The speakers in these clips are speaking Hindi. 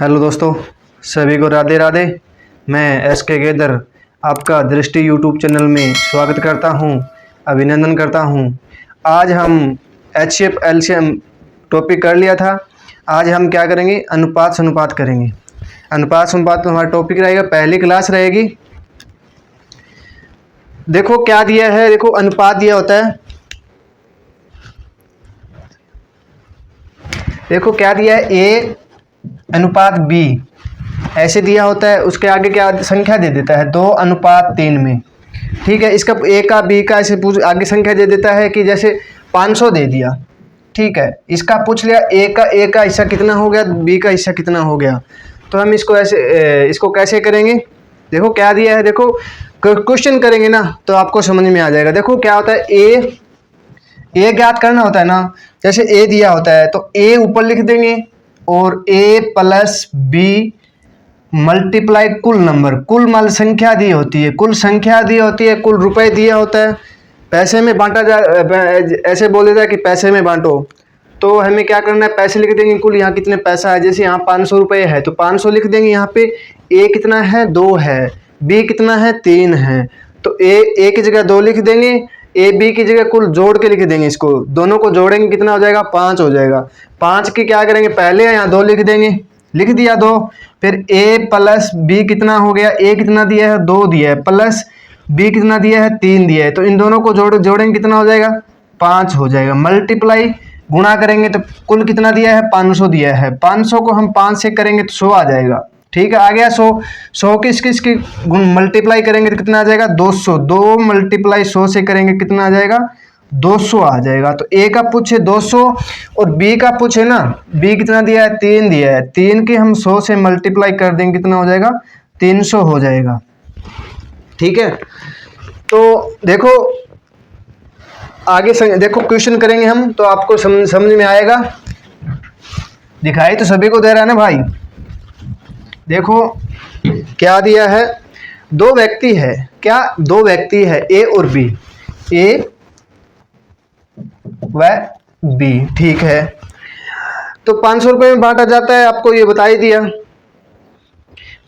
हेलो दोस्तों, सभी को राधे राधे। मैं एस के गेदर आपका दृष्टि यूट्यूब चैनल में स्वागत करता हूं, अभिनंदन करता हूं। आज हम HCF LCM टॉपिक कर लिया था। आज हम क्या करेंगे, अनुपात से अनुपात करेंगे। अनुपात से अनुपात तो हमारा टॉपिक रहेगा, पहली क्लास रहेगी। देखो क्या दिया है, देखो अनुपात दिया होता है। देखो क्या दिया है, A अनुपात B ऐसे दिया होता है। उसके आगे क्या संख्या दे देता है, 2:3 में। ठीक है, इसका A का B का ऐसे आगे संख्या दे देता है कि जैसे 500 दे दिया। ठीक है, इसका पूछ लिया A का हिस्सा कितना हो गया, B का हिस्सा कितना हो गया। तो हम इसको ऐसे इसको कैसे करेंगे। देखो क्या दिया है, देखो क्वेश्चन करेंगे ना तो आपको समझ में आ जाएगा। देखो क्या होता है, ए ज्ञात करना होता है ना। जैसे ए दिया होता है तो ए ऊपर लिख देंगे और A प्लस B मल्टीप्लाई कुल नंबर, कुल माल संख्या दी होती है, कुल संख्या दी होती है, कुल रुपए दिया होता है। पैसे में बांटा जा, ऐसे बोले जाए कि पैसे में बांटो, तो हमें क्या करना है, पैसे लिख देंगे कुल। यहाँ कितने पैसा है, जैसे यहाँ 500 रुपये है तो 500 लिख देंगे। यहाँ पे A कितना है, 2 है, B कितना है, 3 है, तो A की जगह 2 लिख देंगे, A B की जगह कुल जोड़ के लिख देंगे। इसको दोनों को जोड़ेंगे कितना हो जाएगा, 5 हो जाएगा। 5 की क्या करेंगे, पहले यहाँ 2 लिख देंगे, लिख दिया 2। फिर A प्लस B कितना हो गया, A कितना दिया है, 2 दिया है, प्लस B कितना दिया है, 3 दिया है। तो इन दोनों को जोड़ेंगे कितना हो जाएगा, 5 हो जाएगा। मल्टीप्लाई गुणा करेंगे तो कुल कितना दिया है, 500 दिया है। 500 को हम 5 से करेंगे तो 100 आ जाएगा। ठीक है, आ गया 100। 100 किसकी मल्टीप्लाई करेंगे तो कितना आ जाएगा, 200। 2 मल्टीप्लाई 100 से करेंगे कितना आ जाएगा, 200 आ जाएगा। तो A का पूछे 200 और B का पूछे ना, B कितना दिया है, 3 दिया है। 3 की हम 100 से मल्टीप्लाई कर देंगे कितना हो जाएगा, 300 हो जाएगा। ठीक है, तो देखो आगे देखो क्वेश्चन करेंगे हम तो आपको समझ में आएगा। दिखाई तो सभी को दे रहा है ना भाई। देखो क्या दिया है, 2 व्यक्ति है, क्या 2 व्यक्ति है, A और B, A व B। ठीक है, तो 500 रुपये में बांटा जाता है, आपको ये बता ही दिया।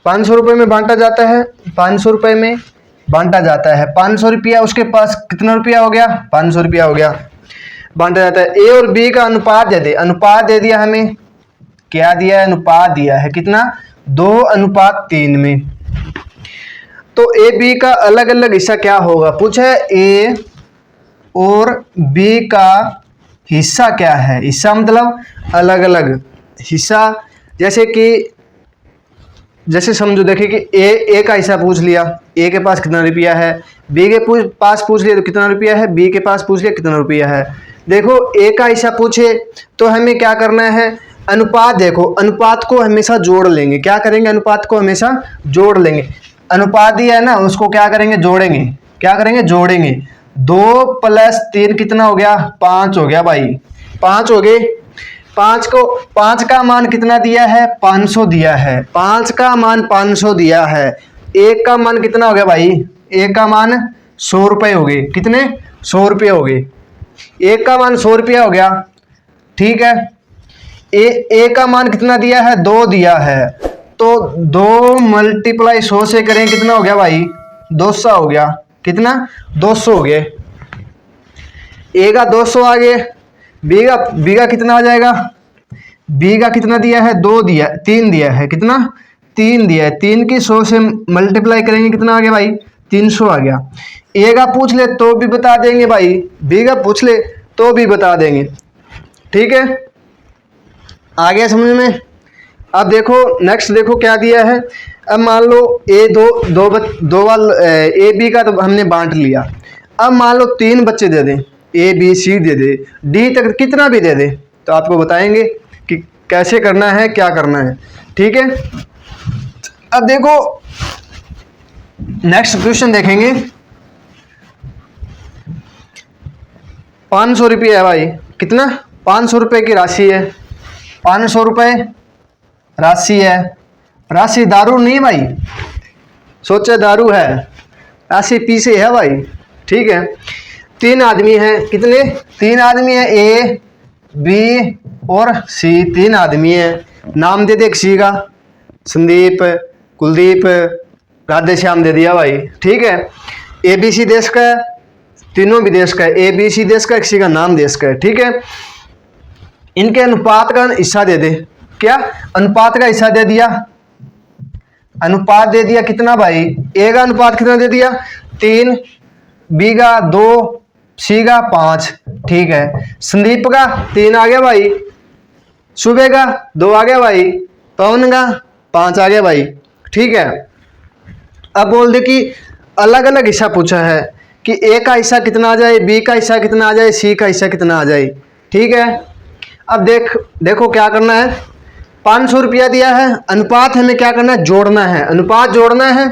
500 रुपये में बांटा जाता है, 500 रुपये में बांटा जाता है। 500 रुपया, उसके पास कितना रुपया हो गया, 500 रुपया हो गया, बांटा जाता है। A और B का अनुपात दे दे, अनुपात दे दिया हमें। क्या दिया है, अनुपात दिया है कितना, 2:3 में। तो A B का अलग अलग हिस्सा क्या होगा, पूछा है A और B का हिस्सा क्या है। हिस्सा मतलब अलग अलग हिस्सा। जैसे समझो, देखिए कि A का हिस्सा पूछ लिया, A के पास कितना रुपया है, B के पास पूछ लिया तो कितना रुपया है, B के पास पूछ लिया कितना रुपया है। देखो A का हिस्सा पूछे तो हमें क्या करना है, अनुपात। देखो अनुपात को हमेशा जोड़ लेंगे, क्या करेंगे, अनुपात को हमेशा जोड़ लेंगे। अनुपात दिया है ना, उसको क्या करेंगे, जोड़ेंगे। क्या करेंगे, जोड़ेंगे। 2 + 3 कितना हो गया, 5 हो गया भाई, 5 हो गए। 5 का मान कितना दिया है, 500 दिया है। 5 का मान 500 दिया है। 1 का मान कितना हो गया भाई, 1 का मान 100 रुपये हो गए। कितने, 100 रुपये हो गए। 1 का मान 100 रुपया हो गया। ठीक है, A का मान कितना दिया है, 2 दिया है, तो 2 मल्टीप्लाई 100 से करें कितना हो गया भाई, 200 हो गया। कितना, 200 हो गए। A का 200 आ गए। B का कितना आ जाएगा, B का कितना दिया है, 2 दिया, 3 दिया है। कितना, 3 दिया है। 3 की 100 से मल्टीप्लाई करेंगे कितना आ गया भाई, 300 आ गया। A का पूछ ले तो भी बता देंगे भाई, B का पूछ ले तो भी बता देंगे। ठीक है, आ गया समझ में। अब देखो नेक्स्ट, देखो क्या दिया है। अब मान लो A B का तो हमने बांट लिया। अब मान लो 3 बच्चे दे दें, A B C they they, D तक कितना भी दे दे, तो आपको बताएंगे कि कैसे करना है, क्या करना है। ठीक है, अब देखो नेक्स्ट क्वेश्चन देखेंगे। 500 रुपये है भाई, कितना, 500 रुपये की राशि है। 500 रुपये राशि है। राशि दारू नहीं भाई, सोचा दारू है, राशि पीछे है भाई। ठीक है, 3 आदमी हैं, कितने, 3 आदमी हैं, A B और C, 3 आदमी हैं। नाम दे दे C का, संदीप, कुलदीप, राधे श्याम दे दिया भाई। ठीक है, ABC देश का है, तीनों भी देश का है, ABC देश का, किसी का नाम देश का है। ठीक है, इनके अनुपात का हिस्सा दे दे। क्या अनुपात का हिस्सा दे दिया, अनुपात दे दिया कितना भाई, A का अनुपात कितना दे दिया 3, B का 2, C का 5। ठीक है, संदीप का 3 आ गया भाई, सुबह का 2 आ गया भाई, पवन का 5 आ गया भाई। ठीक है, अब बोल दे कि अलग अलग हिस्सा पूछा है कि A का हिस्सा कितना आ जाए, B का हिस्सा कितना आ जाए, C का हिस्सा कितना आ जाए। ठीक है, अब देखो क्या करना है, 500 रुपया दिया है, अनुपात हमें क्या करना है, जोड़ना है, अनुपात जोड़ना है।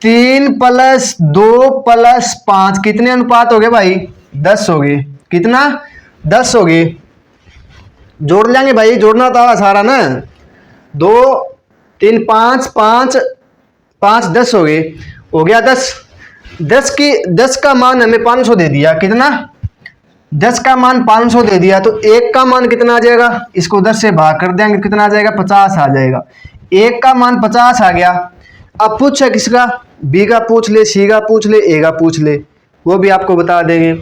3 + 2 + 5 कितने अनुपात हो गए भाई, 10 हो गए। कितना, 10 हो गए। जोड़ लेंगे भाई, जोड़ना था सारा ना, 2 3 5 5 5 10 हो गए, हो गया 10। 10 का मान हमें 500 दे दिया, कितना, 10 का मान 500 दे दिया, तो 1 का मान कितना आ जाएगा, इसको 10 से भाग कर देंगे, कितना आ जाएगा, 50 आ जाएगा। 1 का मान 50 आ गया। अब पूछ है किसका, B का पूछ ले, C का पूछ ले, A का पूछ ले, वो भी आपको बता देंगे।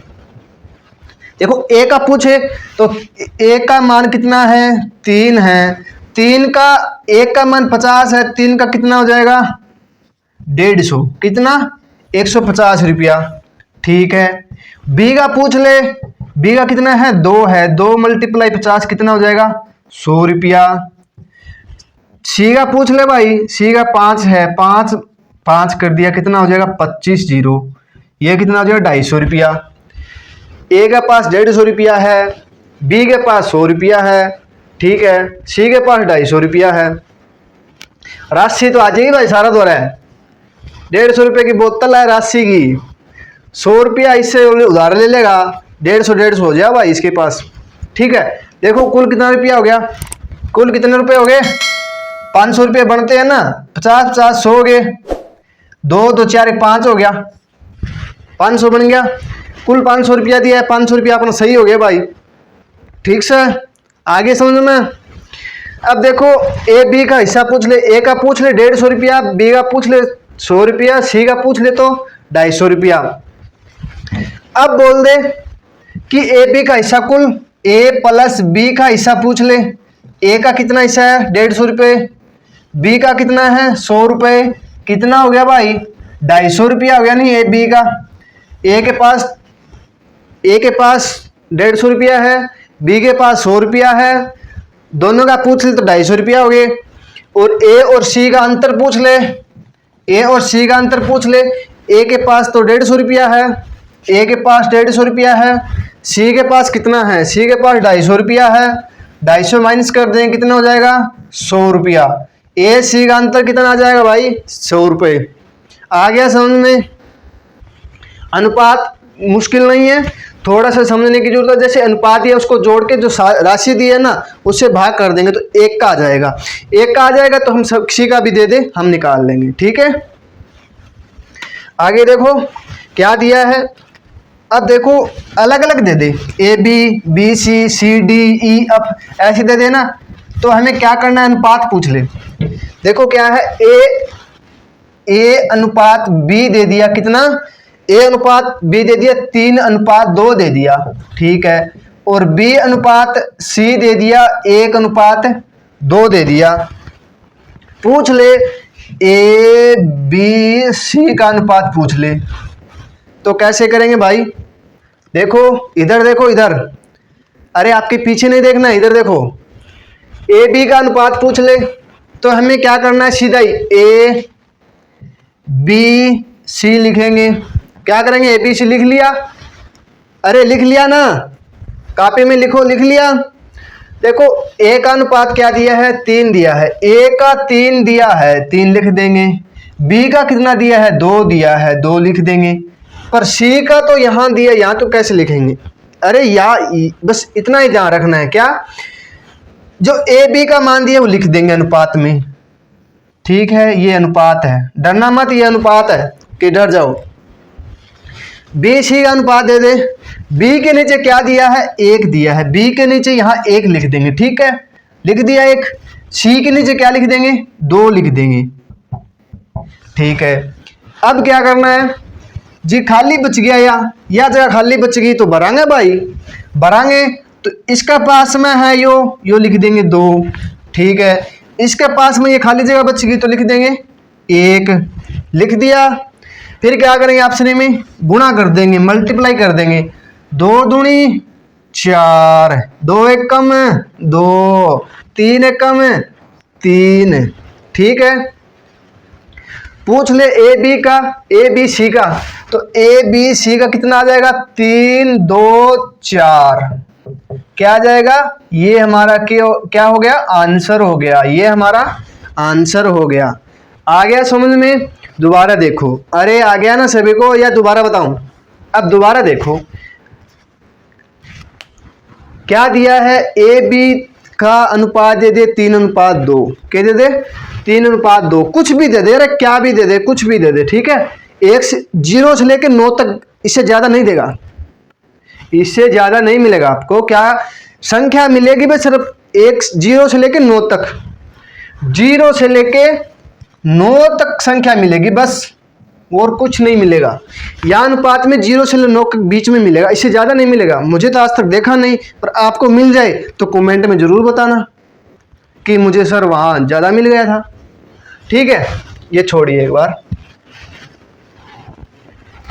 देखो A का पूछे तो A का मान कितना है, 3 है, 3 का 1 का मान 50 है, 3 का कितना हो जाएगा 150, कितना 150 रुपया। ठीक है, B का पूछ ले, B का कितना है 2 है, 2 × 50 कितना हो जाएगा 100 रुपया। C का पूछ ले भाई, C का 5 है, 5 कर दिया, कितना हो जाएगा 25 0, ये कितना हो जाएगा 250 रुपया। A के पास 150 रुपया है, B के पास 100 रुपया है। ठीक है, C के पास 250 रुपया है। राशि तो आ जाएगी भाई, सारा दो रहा है, 150 रुपये की बोतल है राशि की, 100 रुपया इससे उधार ले लेगा, 150 हो जाए भाई इसके पास। ठीक है, देखो कुल कितना रुपया हो गया, कुल कितने रुपए हो गए, 500 रुपये बनते हैं ना, 50 50 100 हो गए, 2 2 4 5 हो गया, 500 बन गया, कुल 500 रुपया दिया है, 500 रुपया अपना सही हो गया भाई। ठीक से आगे समझ में। अब देखो A B का हिस्सा पूछ ले, A का पूछ ले 150 रुपया, B का पूछ ले 100 रुपया, C का पूछ ले तो 250 रुपया। अब बोल दे कि A B का हिस्सा कुल, A + B का हिस्सा पूछ ले, A का कितना हिस्सा है 150 रुपये, B का कितना है 100 रुपये, कितना हो गया भाई 250 रुपया हो गया नहीं। A B का, A के पास 150 रुपया है, B के पास 100 रुपया है, दोनों का पूछ ले तो 250 रुपया हो गए। और A और C का अंतर पूछ ले, A और C का अंतर पूछ ले, A के पास तो 150 रुपया है, A के पास 150 रुपया है, C के पास कितना है, C के पास 250 रुपया है, 250 माइनस कर दें कितना हो जाएगा 100 रुपया। A C का अंतर कितना आ जाएगा भाई 100 रुपये। आ गया समझ में। अनुपात मुश्किल नहीं है, थोड़ा सा समझने की जरूरत है। जैसे अनुपात दिया उसको जोड़ के जो राशि दी है ना उससे भाग कर देंगे तो 1 का आ जाएगा, 1 का आ जाएगा तो हम सब किसी का भी दे दे हम निकाल लेंगे। ठीक है, आगे देखो क्या दिया है। अब देखो अलग अलग दे दे, A B B C C D E F ऐसे दे देना, तो हमें क्या करना है अनुपात पूछ ले। देखो क्या है, A अनुपात B दे दिया, कितना A अनुपात B दे दिया 3:2 दे दिया। ठीक है, और B अनुपात C दे दिया 1:2 दे दिया। पूछ ले A B C का अनुपात पूछ ले, तो कैसे करेंगे भाई। देखो इधर, देखो इधर, अरे आपके पीछे नहीं देखना, इधर देखो। A B का अनुपात पूछ ले तो हमें क्या करना है, सीधा ही A B C लिखेंगे। क्या करेंगे, A B C लिख लिया, अरे लिख लिया ना, कॉपी में लिखो, लिख लिया। देखो A का अनुपात क्या दिया है 3 दिया है, A का 3 दिया है 3 लिख देंगे, B का कितना दिया है 2 दिया है 2 लिख देंगे, पर C का तो यहाँ दिया, यहाँ तो कैसे लिखेंगे। अरे यार बस इतना ही ध्यान रखना है, क्या जो A B का मान दिया वो लिख देंगे अनुपात में। ठीक है, ये अनुपात है, डरना मत, ये अनुपात है कि डर जाओ। B C का अनुपात दे दे, B के नीचे क्या दिया है 1 दिया है, B के नीचे यहाँ 1 लिख देंगे। ठीक है, लिख दिया 1, सी के नीचे क्या लिख देंगे, 2 लिख देंगे। ठीक है, अब क्या करना है जी, खाली बच गया या जगह खाली बच गई तो भरांगे भाई, भरांगे। तो इसका पास में है यो लिख देंगे 2। ठीक है, इसके पास में ये खाली जगह बच गई तो लिख देंगे 1, लिख दिया। फिर क्या करेंगे, ऑप्शन में गुणा कर देंगे, मल्टीप्लाई कर देंगे। 2 दूनी 4, 2 एक कम 2, 3 एक कम 3। ठीक है, पूछ ले ए बी का, ए बी सी का, तो ए बी सी का कितना आ जाएगा, 3 2 4। क्या आ जाएगा, ये हमारा क्या हो गया, आंसर हो गया, ये हमारा आंसर हो गया। आ गया समझ में? दोबारा देखो, अरे आ गया ना सभी को, या दोबारा बताऊं? अब दोबारा देखो क्या दिया है, ए बी का अनुपात दे दे 3:2। क्या दे दे, 3:2। कुछ भी दे दे, अरे क्या भी दे दे, कुछ भी दे दे। ठीक है, 0 से लेकर 9 तक, इससे ज्यादा नहीं देगा, इससे ज्यादा नहीं मिलेगा आपको। क्या संख्या मिलेगी बस, सिर्फ 0 से लेकर 9 तक, 0 से लेकर 9 तक संख्या मिलेगी बस, और कुछ नहीं मिलेगा। या अनुपात में 0 से 9 के बीच में मिलेगा, इससे ज़्यादा नहीं मिलेगा। मुझे तो आज तक देखा नहीं, पर आपको मिल जाए तो कमेंट में ज़रूर बताना कि मुझे सर वहाँ ज़्यादा मिल गया था। ठीक है, ये छोड़िए एक बार।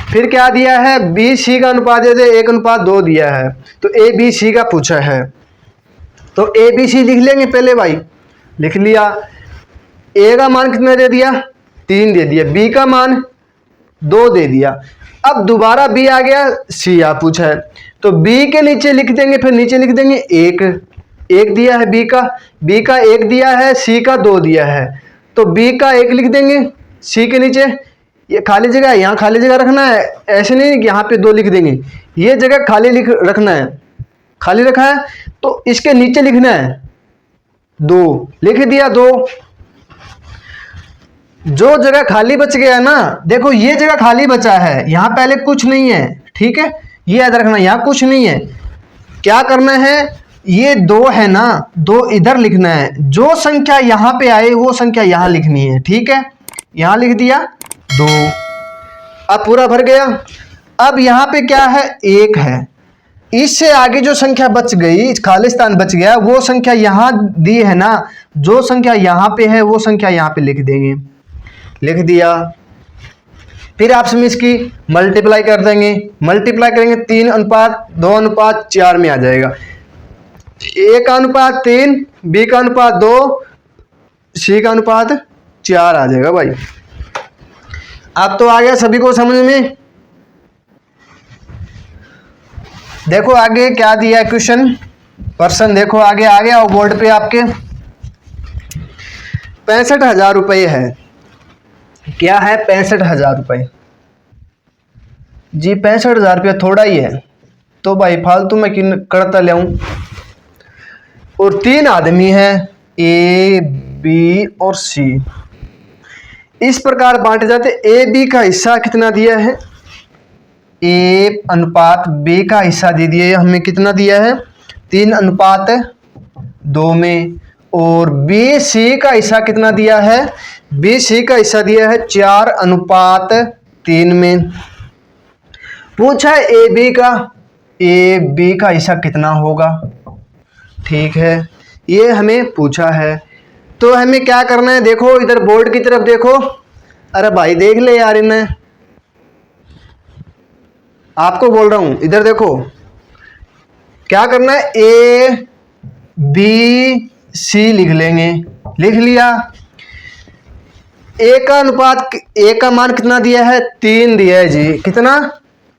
फिर क्या दिया है, बी सी का अनुपात दे दे 1:2 दिया है, तो ए बी सी का पूछा है, तो ए बी सी लिख लेंगे पहले भाई, लिख लिया। ए का मान कितना दे दिया, 3 दे दिया, बी का मान 2 दे दिया। अब दोबारा बी आ गया, सी आ पूछा है, तो बी के नीचे लिख देंगे, फिर नीचे लिख देंगे 1 दिया है बी का 1 दिया है, सी का 2 दिया है, तो बी का 1 लिख देंगे। सी के नीचे ये खाली जगह है, यहाँ खाली जगह रखना है, ऐसे नहीं कि यहाँ पे 2 लिख देंगे, ये जगह खाली रखना है, खाली रखा है तो इसके नीचे लिखना है 2, लिख दिया 2। जो जगह खाली बच गया ना, देखो ये जगह खाली बचा है, यहां पहले कुछ नहीं है। ठीक है, ये याद रखना, यहां कुछ नहीं है। क्या करना है, ये 2 है ना, 2 इधर लिखना है, जो संख्या यहां पे आए वो संख्या यहां लिखनी है। ठीक है, यहां लिख दिया 2, अब पूरा भर गया। अब यहां पे क्या है, 1 है, इससे आगे जो संख्या बच गई, खाली स्थान बच गया, वो संख्या यहां दी है ना, जो संख्या यहां पे है वो संख्या यहां पे लिख देंगे, लिख दिया। फिर आपसे इसकी मल्टीप्लाई कर देंगे, मल्टीप्लाई करेंगे 3:2:4 में आ जाएगा। ए का अनुपात 3, बी का अनुपात 2, सी का अनुपात 4 आ जाएगा भाई। अब तो आ गया सभी को समझ में। देखो आगे क्या दिया है क्वेश्चन, पर्सन देखो आगे आ गया बोर्ड पे आपके। 65,000 रुपये है, क्या है 65,000 रुपये जी। 65,000 रुपया थोड़ा ही है, तो भाई फालतू में किन करता ले आऊं। और 3 आदमी हैं, ए बी और सी, इस प्रकार बांटे जाते। ए बी का हिस्सा कितना दिया है, ए अनुपात बी का हिस्सा दे दिया, हमें कितना दिया है 3:2 में। और बी सी का हिस्सा कितना दिया है, बी सी का हिस्सा दिया है 4:3 में। पूछा है ए बी का हिस्सा कितना होगा। ठीक है, ये हमें पूछा है, तो हमें क्या करना है, देखो इधर बोर्ड की तरफ देखो। अरे भाई देख ले यार, इन्हें आपको बोल रहा हूं, इधर देखो क्या करना है, ए बी सी लिख लेंगे, लिख लिया। ए का अनुपात, ए का मान कितना दिया है, 3 दिया है जी, कितना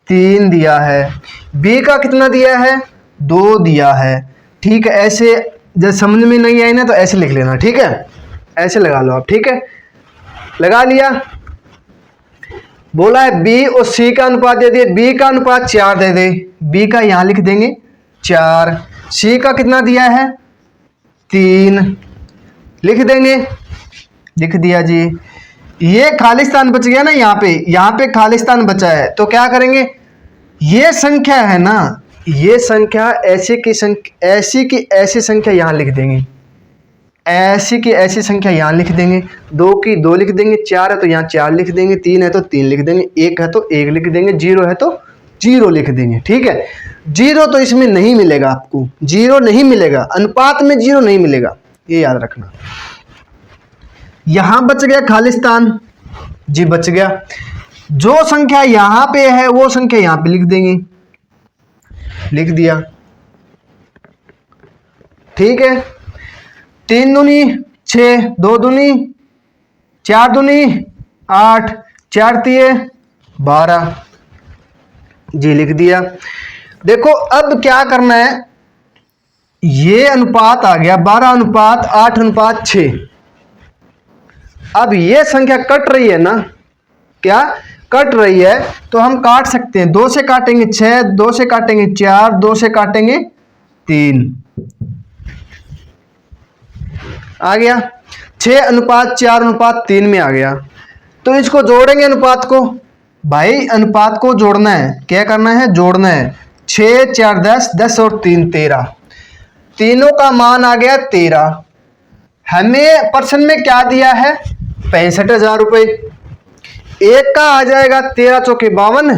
3 दिया है। बी का कितना दिया है, 2 दिया है। ठीक है, ऐसे जब समझ में नहीं आई ना तो ऐसे लिख लेना। ठीक है, ऐसे लगा लो आप। ठीक है, लगा लिया। बोला है बी और सी का अनुपात दे दिए, बी का अनुपात 4 दे दे, बी का यहां लिख देंगे 4, सी का कितना दिया है 3, लिख देंगे, लिख दिया जी। ये खाली स्थान बच गया ना, यहाँ पे खाली स्थान बचा है, तो क्या करेंगे, ये संख्या है ना, ये संख्या ऐसी की संख्या, ऐसी की ऐसी संख्या यहां लिख देंगे। ऐसी की ऐसी संख्या यहाँ लिख देंगे, 2 की 2 लिख देंगे, 4 है तो यहाँ 4 लिख देंगे, 3 है तो 3 लिख देंगे, 1 है तो 1 लिख देंगे, 0 है तो 0 लिख देंगे। ठीक है, 0 तो इसमें नहीं मिलेगा, आपको 0 नहीं मिलेगा, अनुपात में 0 नहीं मिलेगा, ये याद रखना। यहां बच गया खालिस्तान जी, बच गया। जो संख्या यहां पे है वो संख्या यहां पे लिख देंगे, लिख दिया। ठीक है, 3 दूनी 6, 2 दूनी 4 दूनी 8, 4 तिये 12 जी, लिख दिया। देखो अब क्या करना है, ये अनुपात आ गया 12:8:6। अब ये संख्या कट रही है ना, क्या कट रही है, तो हम काट सकते हैं। 2 से काटेंगे 6, 2 से काटेंगे 4, 2 से काटेंगे 3, आ गया 6:4:3 में आ गया। तो इसको जोड़ेंगे अनुपात को, भाई अनुपात को जोड़ना है, क्या करना है, जोड़ना है। 6 4 10, 10 और 3 13, तीनों का मान आ गया 13। हमें प्रश्न में क्या दिया है, 65,000 रुपये। एक का आ जाएगा 13 चौके 52,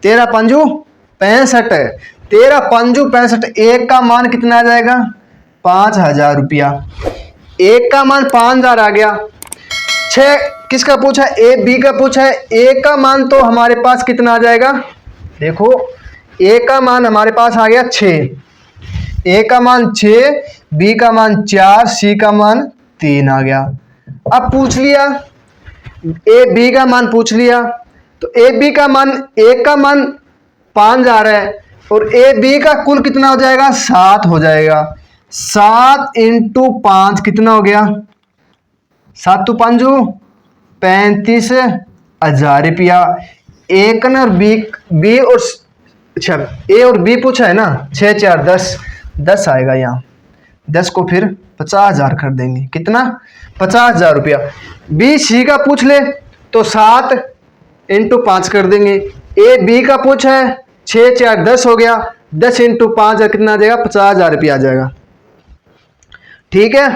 13 पंजू 65, 13 पंजू 65। एक का मान कितना आ जाएगा, 5,000 रुपया। एक का मान 5,000 आ गया। 6 किसका पूछा, ए बी का पूछा है। ए का मान तो हमारे पास कितना आ जाएगा, देखो ए का मान हमारे पास आ गया 6, ए का मान 6, बी का मान 4, सी का मान 3 आ गया। अब पूछ लिया ए बी का मान पूछ लिया, तो ए बी का मान, ए का मान 5,000 है और ए बी का कुल कितना हो जाएगा, 7 हो जाएगा। 7 × 5 कितना हो गया, 7 × 5 35,000 रुपया। एक न और बी और अच्छा ए और बी पूछा है ना, 6 4 10 आएगा यहाँ, 10 को फिर 50,000 कर देंगे, कितना 50,000 रुपया। बी सी का पूछ ले तो 7 × 5 कर देंगे। ए बी का पूछा है 6 4 10 हो गया, 10 × 5 कितना आ जाएगा, 50,000 रुपया आ जाएगा। ठीक है,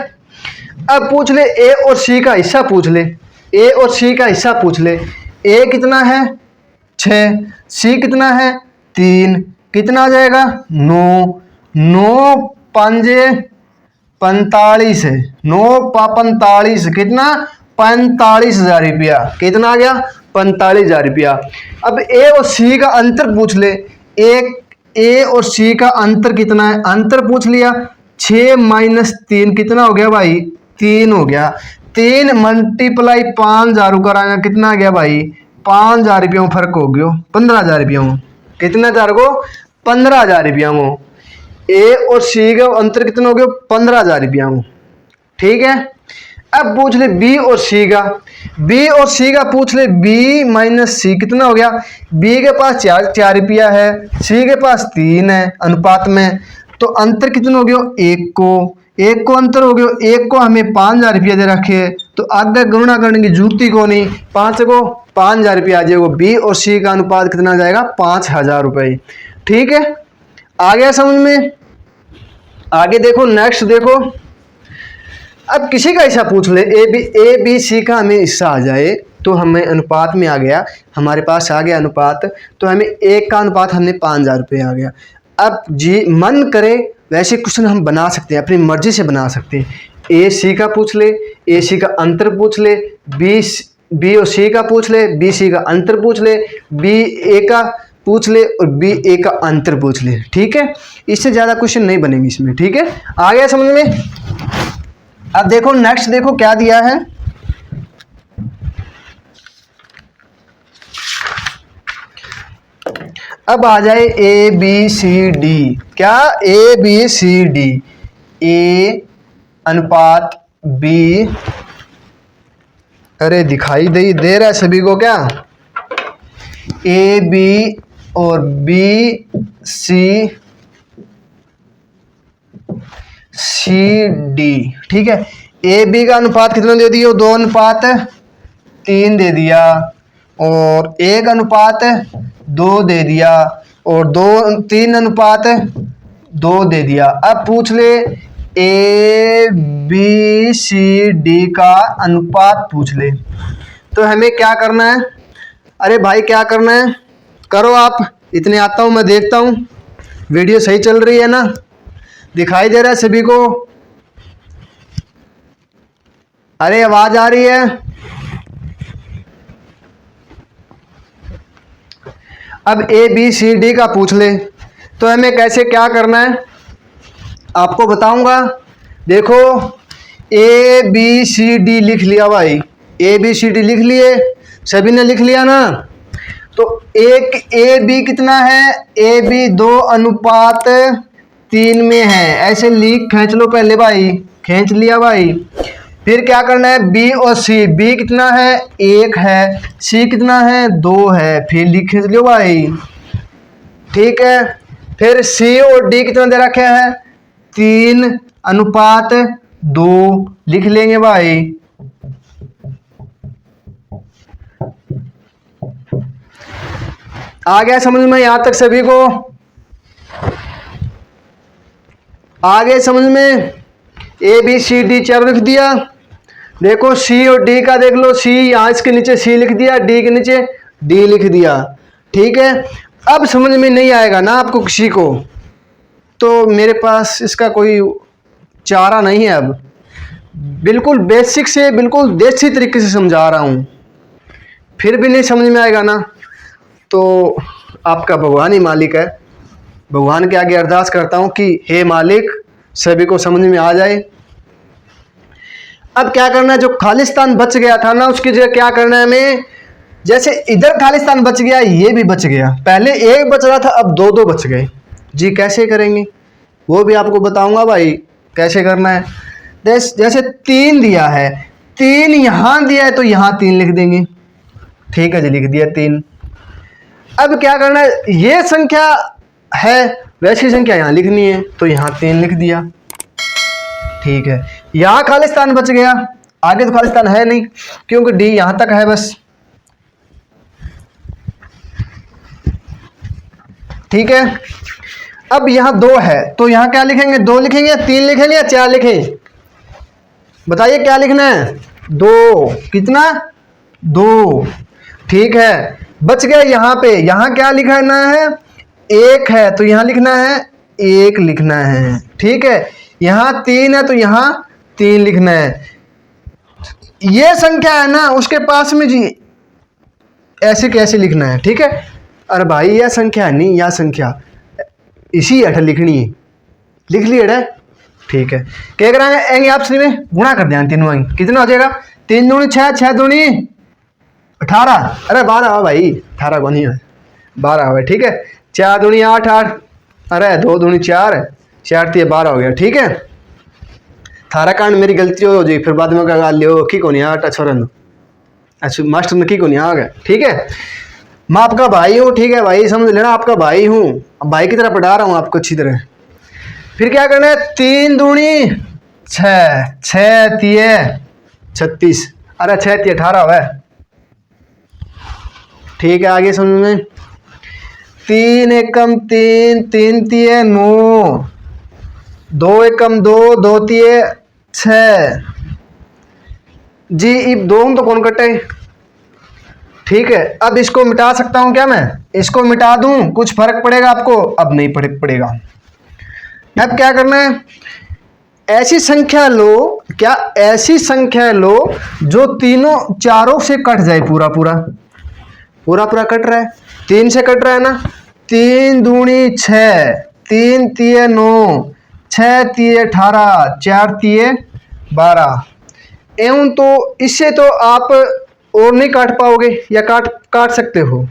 अब पूछ ले ए और सी का हिस्सा पूछ ले, ए और सी का हिस्सा पूछ ले। ए कितना है 6, सी कितना है 3, कितना आ जाएगा 9, 9 पंजे 45 है, 9 45 कितना 45,000 रुपया, कितना आ गया 45,000 रुपया। अब ए और सी का अंतर पूछ ले, ए और सी का अंतर कितना है, अंतर पूछ लिया। 6 - 3 कितना हो गया भाई, 3 हो गया। 3 × 5,000 कराएंगे, कितना आ गया भाई 5,000 रुपयों में फर्क हो गया, 15,000 रुपयों में, कितना हज़ार को 15,000 रुपया में। ए और सी का अंतर कितना हो गया 15,000 रुपया में। ठीक है, अब पूछ ले बी और सी का, बी और सी का पूछ ले। बी - सी कितना हो गया, बी के पास 4 रुपया है, सी के पास 3 है अनुपात में, तो अंतर कितना हो गया, एक को अंतर हो गया। एक को हमें 5,000 रुपया दे रखे, तो आगे गणना करने की जरूरत ही को नहीं, 5 को 5,000 रुपया आ जाएगा। बी और सी का अनुपात कितना आ जाएगा 5,000 रुपये। ठीक है, आ गया समझ में। आगे देखो, नेक्स्ट देखो, अब किसी का हिस्सा पूछ ले, ए बी सी का हमें हिस्सा आ जाए तो हमें अनुपात में आ गया, हमारे पास आ गया अनुपात, तो हमें एक का अनुपात हमने 5,000 रुपये आ गया। अब जी मन करे वैसे क्वेश्चन हम बना सकते हैं, अपनी मर्जी से बना सकते हैं। ए सी का पूछ ले, ए सी का अंतर पूछ ले, बी और सी का पूछ ले, बी सी का अंतर पूछ ले, बी ए का पूछ ले और बी ए का अंतर पूछ ले। ठीक है, इससे ज़्यादा क्वेश्चन नहीं बनेंगे इसमें। ठीक है, आ गया समझ में। अब देखो नेक्स्ट, देखो क्या दिया है, अब आ जाए ए बी सी डी। क्या, ए बी सी डी, ए अनुपात बी, अरे दिखाई दे रहा है सभी को क्या, ए बी और बी सी डी। ठीक है, ए बी का अनुपात कितना दे दिया, 2:3 दे दिया, और 1:2 दे दिया, और 3:2 दे दिया। अब पूछ ले ए बी सी डी का अनुपात पूछ ले, तो हमें क्या करना है? अरे भाई क्या करना है, करो आप, इतने आता हूँ मैं, देखता हूँ वीडियो सही चल रही है ना, दिखाई दे रहा है सभी को? अरे आवाज आ रही है? अब ए बी सी डी का पूछ ले, तो हमें कैसे क्या करना है आपको बताऊंगा। देखो ए बी सी डी लिख लिया भाई, ए बी सी डी लिख लिए, सभी ने लिख लिया ना? तो एक ए बी कितना है, ए बी 2:3 में है, ऐसे लिख खींच लो पहले भाई, खींच लिया भाई। फिर क्या करना है, बी और सी, बी कितना है 1 है, सी कितना है 2 है, फिर लिख खींच लो भाई, ठीक है। फिर सी और डी कितना दे रखा है 3:2 लिख लेंगे भाई। आ गया समझ में यहां तक सभी को? आ गए समझ में? ए बी सी डी चार लिख दिया। देखो सी और डी का देख लो, सी यहाँ इसके नीचे सी लिख दिया, डी के नीचे डी लिख दिया, ठीक है। अब समझ में नहीं आएगा ना आपको किसी को, तो मेरे पास इसका कोई चारा नहीं है। अब बिल्कुल बेसिक से बिल्कुल देसी तरीके से समझा रहा हूँ, फिर भी नहीं समझ में आएगा ना, तो आपका भगवान ही मालिक है। भगवान के आगे अरदास करता हूँ कि हे मालिक सभी को समझ में आ जाए। अब क्या करना है, जो खालिस्तान बच गया था ना उसकी जगह क्या करना है हमें, जैसे इधर खालिस्तान बच गया ये भी बच गया, पहले एक बच रहा था अब 2-2 बच गए जी। कैसे करेंगे वो भी आपको बताऊंगा भाई कैसे करना है। जैसे 3 दिया है, 3 यहाँ दिया है तो यहाँ 3 लिख देंगे, ठीक है जी, लिख दिया 3। अब क्या करना है, ये संख्या है वैसी संख्या यहाँ लिखनी है, तो यहाँ 3 लिख दिया, ठीक है। यहाँ खालिस्तान बच गया, आगे तो खालिस्तान है नहीं क्योंकि डी यहां तक है बस, ठीक है। अब यहाँ 2 है तो यहाँ क्या लिखेंगे, 2 लिखेंगे, 3 लिखेंगे या 4 लिखें? बताइए क्या लिखना है? 2, कितना 2, ठीक है। बच गया यहाँ पे, यहाँ क्या लिखना है 1 है तो यहाँ लिखना है 1 लिखना है, ठीक है। यहाँ 3 है तो यहाँ 3 लिखना है। ये संख्या है ना उसके पास में जी ऐसे कैसे लिखना है, ठीक है। अरे भाई यह संख्या है नहीं, यह संख्या इसी अठ लिखनी है, लिख लिए है, ठीक है। क्या कराएंगे आप श्री में गुणा कर दें तीनों, कितना हो जाएगा 3 दूनी 6, 6 दूनी 18, अरे 12 हो भाई, 18 को नहीं है 12 हो, ठीक है। 4 दूनी 8, 8, अरे 2 दूनी 4, 4 3 12 हो गया, ठीक है। थारा कांड मेरी गलती हो जी, फिर बाद में क्या लियो की को नहीं आटा छोरन, अच्छा मास्टर ने की को नहीं आ गया, ठीक है। मैं आपका भाई हूँ, ठीक है भाई, समझ लेना आपका भाई हूँ, भाई की तरह पढ़ा रहा हूँ आपको अच्छी तरह। फिर क्या करना है 3 दूनी 6, 6 3 36, अरे 6 3 18 है, ठीक है। आगे समझ में 3 एकम 3, 3 3 9, 2 एकम 2, 2 3 6 जी। अब 2 तो कौन कटे, ठीक है। अब इसको मिटा सकता हूं क्या मैं, इसको मिटा दूं कुछ फर्क पड़ेगा आपको? अब नहीं पड़ेगा। अब क्या करना है, ऐसी संख्या लो, क्या ऐसी संख्या लो जो तीनों चारों से कट जाए, पूरा कट रहा है, 3 से कट रहा है ना, 3 दूनी 6, 3 3 9, 6 3 18, 4 3 12 एवं, तो इससे तो आप और नहीं काट पाओगे या काट सकते हो।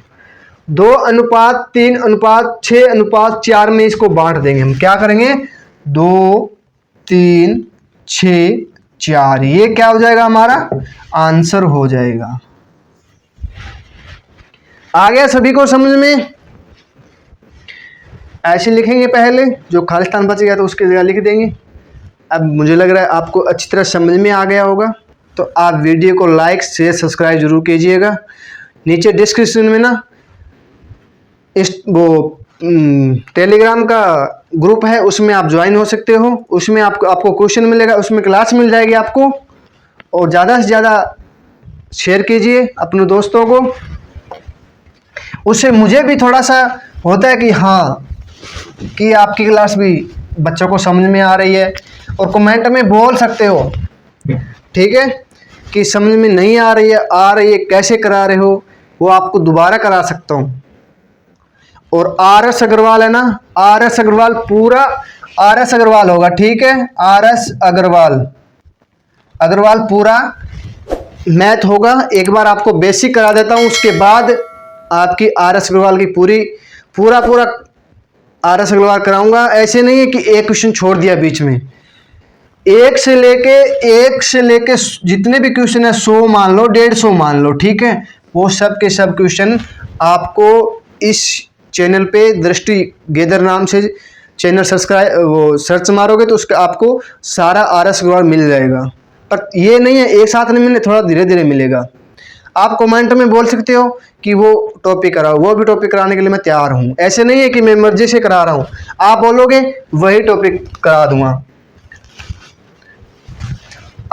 2:3:6:4 में इसको बांट देंगे हम, क्या करेंगे 2 3 6 4, ये क्या हो जाएगा हमारा आंसर हो जाएगा। आ गया सभी को समझ में? ऐसे लिखेंगे पहले, जो खालिस्तान बच गया तो उसकी जगह लिख देंगे। अब मुझे लग रहा है आपको अच्छी तरह समझ में आ गया होगा, तो आप वीडियो को लाइक शेयर सब्सक्राइब जरूर कीजिएगा। नीचे डिस्क्रिप्शन में ना इस वो टेलीग्राम का ग्रुप है उसमें आप ज्वाइन हो सकते हो, उसमें आपको क्वेश्चन मिलेगा, उसमें क्लास मिल जाएगी आपको। और ज़्यादा से ज़्यादा शेयर कीजिए अपने दोस्तों को, उससे मुझे भी थोड़ा सा होता है कि हाँ कि आपकी क्लास भी बच्चों को समझ में आ रही है। और कमेंट में बोल सकते हो, ठीक है, कि समझ में नहीं आ रही है कैसे करा रहे हो, वो आपको दोबारा करा सकता हूँ। और RS अग्रवाल है ना, RS अग्रवाल पूरा RS अग्रवाल होगा, ठीक है, RS अग्रवाल पूरा मैथ होगा। एक बार आपको बेसिक करा देता हूँ, उसके बाद आपकी RS अग्रवाल की पूरा RS अग्रवाल कराऊंगा। ऐसे नहीं है कि एक क्वेश्चन छोड़ दिया बीच में, एक से लेके जितने भी क्वेश्चन है 100 मान लो, 150 मान लो, ठीक है, वो सब के सब क्वेश्चन आपको इस चैनल पे दृष्टि गेदर नाम से चैनल सर्च मारोगे तो उसका आपको सारा RS अग्रवाल मिल जाएगा। पर ये नहीं है एक साथ नहीं मिले, थोड़ा धीरे धीरे मिलेगा। आप कमेंट में बोल सकते हो कि वो टॉपिक कराओ, वो भी टॉपिक कराने के लिए मैं तैयार हूँ। ऐसे नहीं है कि मैं मर्जी से करा रहा हूँ, आप बोलोगे वही टॉपिक करा दूंगा।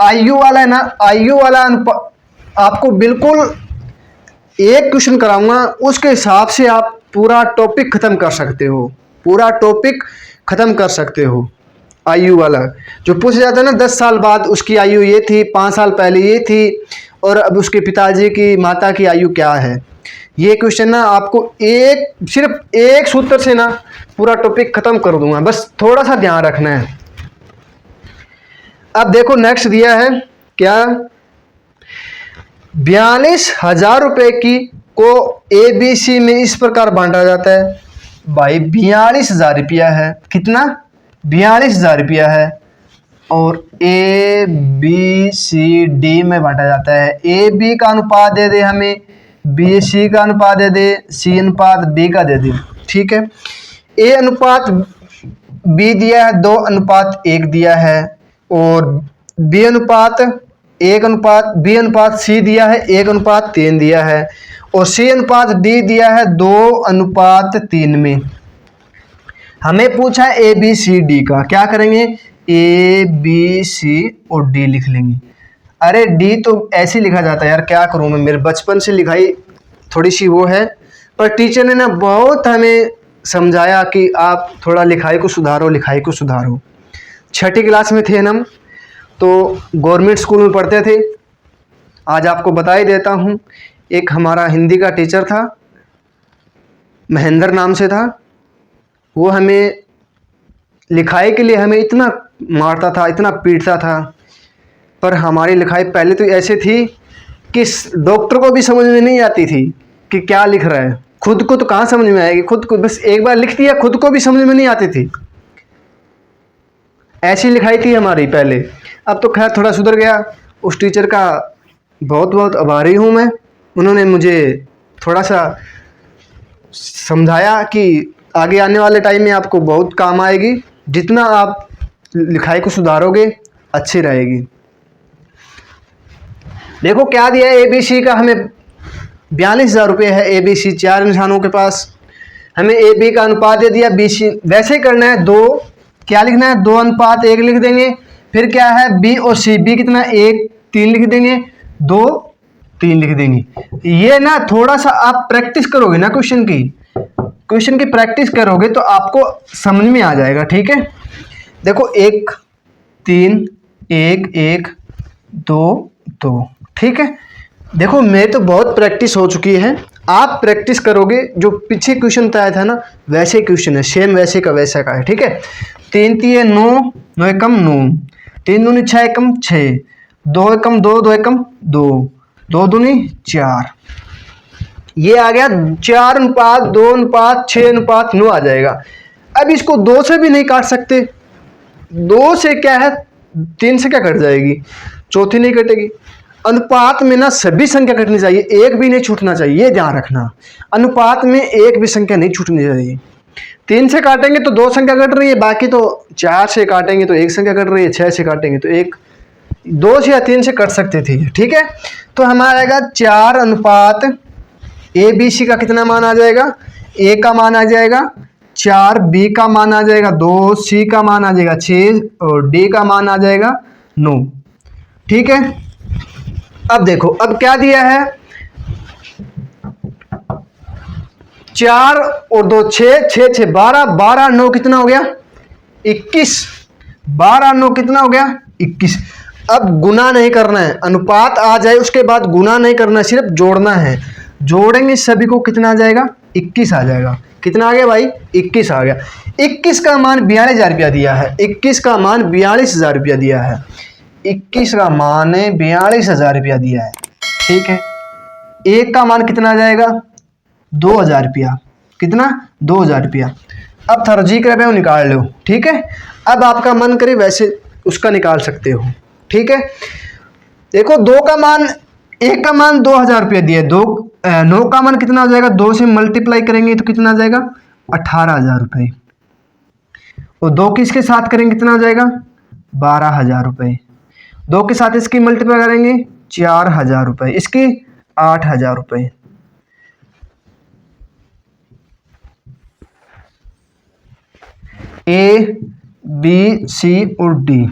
IU वाला है ना, IU वाला आपको बिल्कुल एक क्वेश्चन कराऊंगा, उसके हिसाब से आप पूरा टॉपिक खत्म कर सकते हो। IU वाला जो पूछा जाता है ना 10 साल बाद उसकी आयु ये थी, 5 साल पहले ये थी, और अब उसके पिताजी की माता की आयु क्या है, ये क्वेश्चन ना आपको सिर्फ एक सूत्र से ना पूरा टॉपिक खत्म कर दूंगा, बस थोड़ा सा ध्यान रखना है। अब देखो नेक्स्ट दिया है क्या, 42,000 रुपए की को ABC में इस प्रकार बांटा जाता है। भाई 42,000 रुपया है, कितना, 42,000 रुपया है, और ABCD में बांटा जाता है। AB का अनुपात दे दे हमें, BC का अनुपात दे दे, C अनुपात B का दे दे, ठीक है। A अनुपात B दिया है, 2:1 दिया है, और B अनुपात B अनुपात C दिया है, 1:3 दिया है, और C अनुपात D दिया है 2:3 में। हमें पूछा है ABCD का, क्या करेंगे, ABC और D लिख लेंगे। अरे D तो ऐसे लिखा जाता है यार, क्या करूँ मैं, मेरे बचपन से लिखाई थोड़ी सी वो है, पर टीचर ने ना बहुत हमें समझाया कि आप थोड़ा लिखाई को सुधारो। 6ठी क्लास में थे हम, तो गवर्नमेंट स्कूल में पढ़ते थे। आज आपको बता ही देता हूँ, एक हमारा हिंदी का टीचर था, महेंद्र नाम से था, वो हमें लिखाई के लिए हमें इतना मारता था, इतना पीटता था, पर हमारी लिखाई पहले तो ऐसे थी कि डॉक्टर को भी समझ में नहीं आती थी कि क्या लिख रहा है। खुद को तो कहाँ समझ में आएगी, खुद को बस एक बार लिख दिया, खुद को भी समझ में नहीं आती थी, ऐसी लिखाई थी हमारी पहले। अब तो खैर थोड़ा सुधर गया, उस टीचर का बहुत बहुत आभारी हूँ मैं। उन्होंने मुझे थोड़ा सा समझाया कि आगे आने वाले टाइम में आपको बहुत काम आएगी, जितना आप लिखाई को सुधारोगे अच्छी रहेगी। देखो क्या दिया है, ABC का हमें 42,000 रुपये है, ABC 4 इंसानों के पास, हमें AB का अनुपात दे दिया, BC वैसे ही करना है, 2 क्या लिखना है, 2:1 लिख देंगे। फिर क्या है, B और C, B कितना, 1 3 लिख देंगे, 2 3 लिख देंगे। ये ना थोड़ा सा आप प्रैक्टिस करोगे ना, क्वेश्चन की प्रैक्टिस करोगे तो आपको समझ में आ जाएगा, ठीक है। देखो 1 3 1 1 2 2, ठीक है। देखो मैं तो बहुत प्रैक्टिस हो चुकी है, आप प्रैक्टिस करोगे, जो पीछे क्वेश्चन बताया था ना वैसे क्वेश्चन है, सेम वैसे का वैसा का है, ठीक है। 3 3 9 9 एकम 9, 3 दूनी 6 एकम 6, 2 एकम 2 2 एकम 2, 2 दूनी 4, ये आ गया 4:2:6:9 आ जाएगा। अब इसको 2 से भी नहीं काट सकते, 2 से क्या है, 3 से क्या कट जाएगी, चौथी नहीं कटेगी। अनुपात में ना सभी संख्या कटनी चाहिए, एक भी नहीं छूटना चाहिए, ये ध्यान रखना। अनुपात में एक भी संख्या नहीं छूटनी चाहिए। 3 से काटेंगे तो 2 संख्या कट रही है, बाकी तो 4 से काटेंगे तो 1 संख्या कट रही है, 6 से काटेंगे तो 1, 2 से या 3 से कट सकते थे, ठीक है। तो हमारा आएगा 4:ABC का कितना मान आ जाएगा, A का मान आ जाएगा 4, बी का मान आ जाएगा 2, सी का मान आ जाएगा 6 और डी का मान आ जाएगा 9। ठीक है, अब देखो अब क्या दिया है, 4 और 2 6, 6 6 12, 12 9 कितना हो गया 21, 12 9 कितना हो गया 21। अब गुना नहीं करना है, अनुपात आ जाए उसके बाद गुना नहीं करना है, सिर्फ जोड़ना है। जोड़ेंगे सभी को कितना आ जाएगा 21 आ जाएगा। कितना आ गया भाई 21 आ गया। 21 का मान 42,000 रुपया दिया है, 21 का मान 42,000 रुपया दिया है, 21 का मान 42,000 रुपया दिया है। ठीक है, एक का मान कितना आ जाएगा 2,000 रुपया, कितना 2,000 रुपया। अब थर्जी का वो निकाल लो। ठीक है, अब आपका मन करे वैसे उसका निकाल सकते हो। ठीक है, देखो 2 का मान, एक का मान 2,000 रुपया दिया है, 9 का मान कितना आ जाएगा, 2 से मल्टीप्लाई करेंगे तो कितना आ जाएगा 18,000 रुपये, और 2 किसके साथ करेंगे कितना आ जाएगा 12,000 रुपये, 2 के साथ इसकी मल्टीप्लाई करेंगे 4,000 रुपये, इसकी 8,000 रुपये। ए बी सी और डी,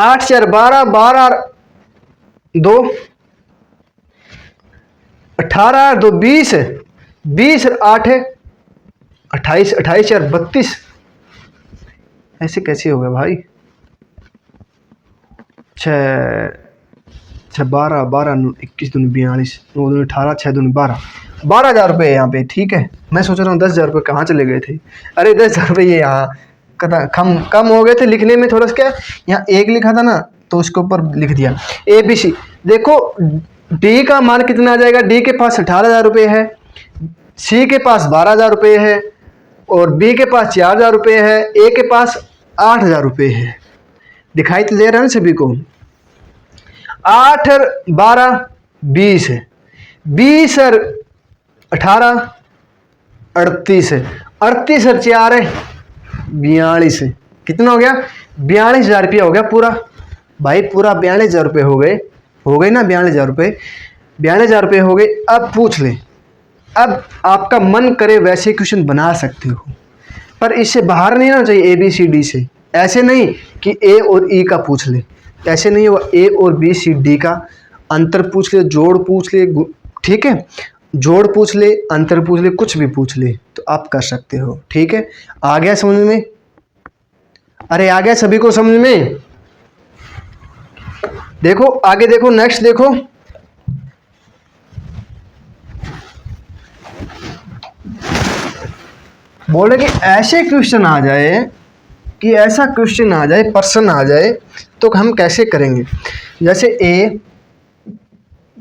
8 4 12, 12 2 18, 2 20, 20 8 28, 28 4 32, ऐसे कैसे हो गया भाई, 6 12 12 21 दूनी 42, 9 दूनी 18, 6 दूनी 12, 12,000 रुपये यहाँ पे। ठीक है, मैं सोच रहा हूँ 10,000 रुपये कहाँ चले गए थे। अरे 10,000 रुपये ये यहाँ कम हो गए थे लिखने में, थोड़ा सा क्या यहाँ एक लिखा था ना तो उसके ऊपर लिख दिया। ए बी सी, देखो डी का मान कितना आ जाएगा, डी के पास 18,000 रुपये है, सी के पास 12,000 रुपये है, और बी के पास 4,000 रुपये है, ए के पास 8,000 रुपये है। दिखाई तो दे रहा है ना सभी को। 8 और 12 20 है, 20 और 18 38 है, 38 और 4 है 42 है। कितना हो गया 42,000 रुपया हो गया पूरा भाई, पूरा 42,000 रुपये हो गए ना, 42,000 रुपये, 42,000 रुपये हो गए। अब पूछ ले, अब आपका मन करे वैसे क्वेश्चन बना सकते हो, पर इससे बाहर नहीं आना चाहिए ए बी सी डी से। ऐसे नहीं कि ए और ई का पूछ ले, ऐसे नहीं हुआ, ए और बी सी डी का अंतर पूछ ले, जोड़ पूछ ले, ठीक है, जोड़ पूछ ले, अंतर पूछ ले, कुछ भी पूछ ले तो आप कर सकते हो। ठीक है, आ गया समझ में? अरे आ गया सभी को समझ में? देखो आगे देखो, नेक्स्ट देखो, बोले कि ऐसे क्वेश्चन आ जाए, कि ऐसा क्वेश्चन आ जाए, प्रश्न आ जाए तो हम कैसे करेंगे। जैसे ए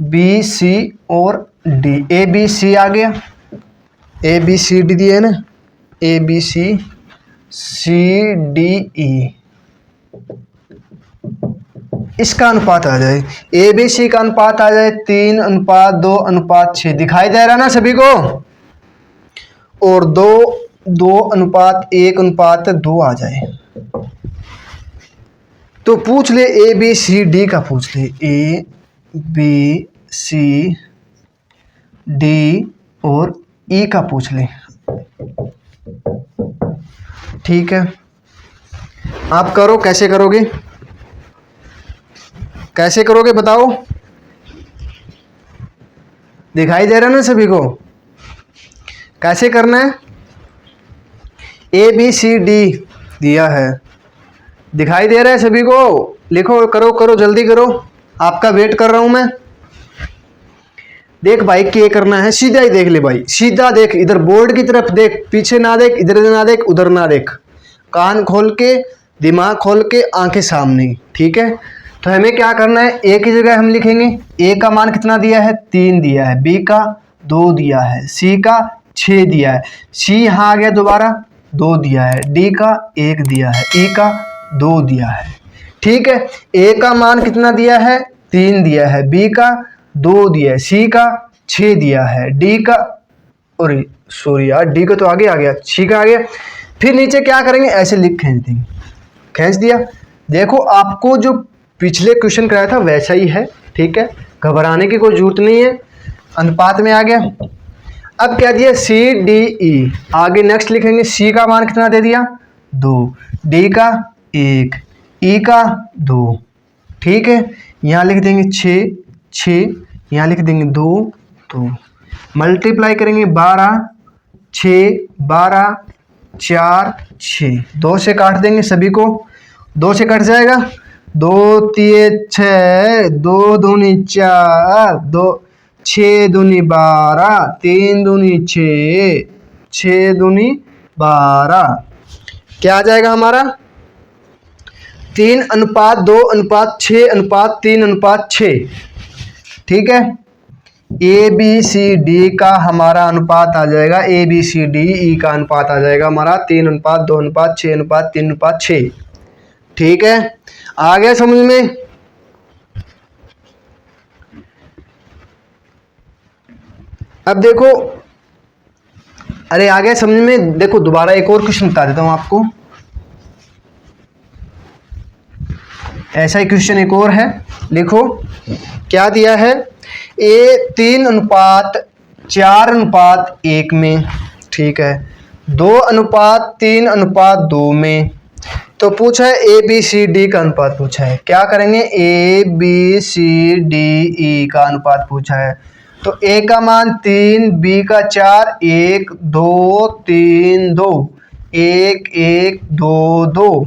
बी सी और डी, ए बी सी आ गया, ए बी सी डी दिए ना, A B C C D E, इसका अनुपात आ जाए, ए बी सी का अनुपात आ जाए 3:2:6, दिखाई दे रहा ना सभी को, और 2:1:2 आ जाए तो पूछ ले ए बी सी डी का, पूछ ले ए बी सी डी और ई का पूछ ले। ठीक है, आप करो, कैसे करोगे, कैसे करोगे बताओ, दिखाई दे रहा है ना सभी को, कैसे करना है। ए बी सी डी दिया है, दिखाई दे रहा है सभी को, लिखो, करो करो जल्दी करो, आपका वेट कर रहा हूं मैं। देख भाई क्या करना है, सीधा ही देख ले भाई, सीधा देख, इधर बोर्ड की तरफ देख, पीछे ना देख, इधर ना देख, उधर ना देख, कान खोल के, दिमाग खोल के, आंखें सामने। ठीक है, तो हमें क्या करना है, ए की जगह हम लिखेंगे ए का मान कितना दिया है 3 दिया है, बी का 2 दिया है, सी का 6 दिया है, सी यहाँ आ गया दोबारा 2 दिया है, डी का 1 दिया है, ई का 2 दिया है। ठीक है, ए का मान कितना दिया है 3 दिया है, बी का 2 दिया है, सी का 6 दिया है, डी का, और सॉरी यार डी का तो आगे आ गया, सी का आ गया। फिर नीचे क्या करेंगे, ऐसे लिख खींच देंगे, खींच दिया। देखो आपको जो पिछले क्वेश्चन कराया था वैसा ही है। ठीक है, घबराने की कोई जरूरत नहीं है, अनुपात में आ गया। अब क्या दिया, सी डी ई, आगे नेक्स्ट लिखेंगे, सी का मान कितना दे दिया 2, डी का 1, ई का 2, ठीक है। यहाँ लिख देंगे 6, यहाँ लिख देंगे 2, मल्टीप्लाई करेंगे 12, 6, 12, 4, 6, 2 से काट देंगे सभी को, 2 से कट जाएगा, 2 3 6, 2 दूनी 4, 2 6 दूनी 12, 3 दूनी 6, 6 दूनी 12, क्या आ जाएगा हमारा 3:2:6:3:6, ठीक है। ए बी सी डी का हमारा अनुपात आ जाएगा, A B C D E का अनुपात आ जाएगा हमारा 3:2:6:3:6, ठीक है। आ गया समझ में। अब देखो, अरे आ गया समझ में। देखो दोबारा एक और क्वेश्चन बता देता हूं आपको, ऐसा ही क्वेश्चन एक और है, लिखो क्या दिया है, ए 3:4:1 में, ठीक है, 2:3:2 में, तो पूछा है ए बी सी डी का अनुपात पूछा है। क्या करेंगे, A B C D E का अनुपात पूछा है, तो ए का मान 3, बी का 4, 1 2 3 2, 1 1 2 2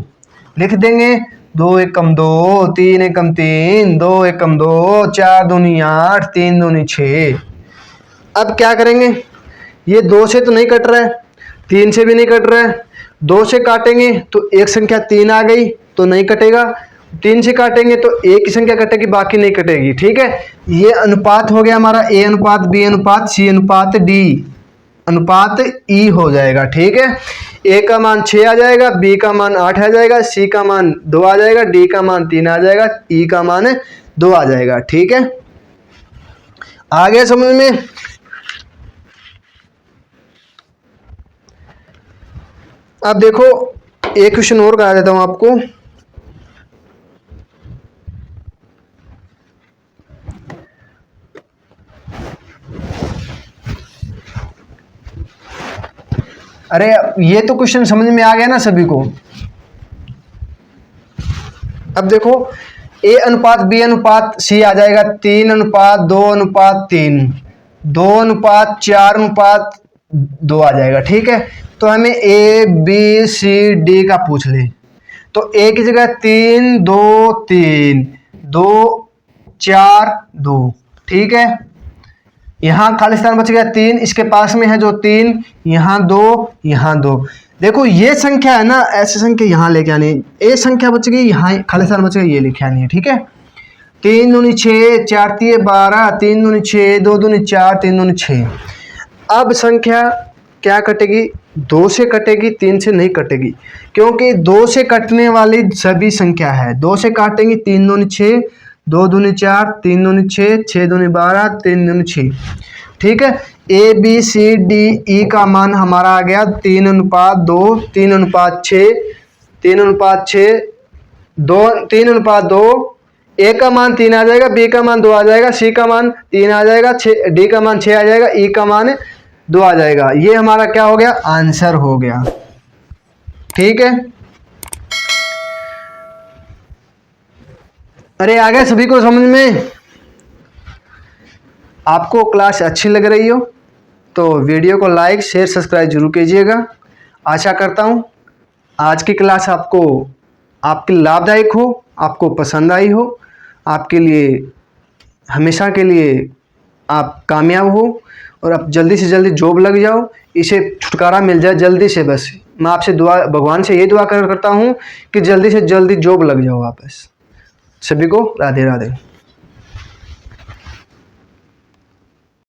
लिख देंगे, 2 एकम 2, 3 एकम 3, 2 एकम 2, 4 दूनी 8, 3 दूनी 6। अब क्या करेंगे, ये 2 से तो नहीं कट रहा है, 3 से भी नहीं कट रहा है, 2 से काटेंगे तो एक संख्या 3 आ गई तो नहीं कटेगा, 3 से काटेंगे तो एक ही संख्या कटेगी, बाकी नहीं कटेगी, ठीक है। ये अनुपात हो गया हमारा ए अनुपात बी अनुपात सी अनुपात डी अनुपात ई हो जाएगा, ठीक है। ए का मान 6 आ जाएगा, बी का मान 8 आ जाएगा, सी का मान 2 आ जाएगा, डी का मान 3 आ जाएगा, ई का मान 2 आ जाएगा, ठीक है। आ गया समझ में। अब देखो एक क्वेश्चन और करा देता हूं आपको, अरे ये तो क्वेश्चन समझ में आ गया ना सभी को। अब देखो ए अनुपात बी अनुपात सी आ जाएगा 3:2:3, 2:4:2 आ जाएगा, ठीक है। तो हमें ए बी सी डी का पूछ ले, तो ए की जगह 3 2 3 2 4 2, ठीक है। यहाँ खाली स्थान बच गया 3, इसके पास में है जो 3, यहाँ 2 यहाँ 2। देखो ये संख्या है ना, ऐसी संख्या यहाँ लेके आनी है, ए संख्या बच गई, यहाँ खाली स्थान बच गया, ये लेके आनी है, ठीक है। 3 दूनी 6, 4 3 12, 3 दूनी 6, 2 दूनी 4, 3 दूनी 6। अब संख्या क्या कटेगी, 2 से कटेगी, 3 से नहीं कटेगी, क्योंकि 2 से कटने वाली सभी संख्या है। 2 से काटेंगे 3 दूनी 6, 2 दूनी 4, 3 दूनी 6, 6 दूनी 12, 3 दूनी 6, ठीक है। A B C D E का मान हमारा आ गया 3:2, 3:6, 3:6, 2, 3:2। ए का मान 3 आ जाएगा, बी का मान 2 आ जाएगा, सी का मान 3 आ जाएगा, डी का मान 6 आ जाएगा, ई का मान 2 आ जाएगा। ये हमारा क्या हो गया, आंसर हो गया, ठीक है। अरे आ गया सभी को समझ में। आपको क्लास अच्छी लग रही हो तो वीडियो को लाइक शेयर सब्सक्राइब जरूर कीजिएगा। आशा करता हूँ आज की क्लास आपको आपकी लाभदायक हो, आपको पसंद आई हो, आपके लिए हमेशा के लिए आप कामयाब हो और आप जल्दी से जल्दी जॉब लग जाओ, इसे छुटकारा मिल जाए जल्दी से। बस मैं आपसे दुआ, भगवान से ये दुआ करता हूँ कि जल्दी से जल्दी जॉब लग जाओ आप। बस सभी को राधे राधे।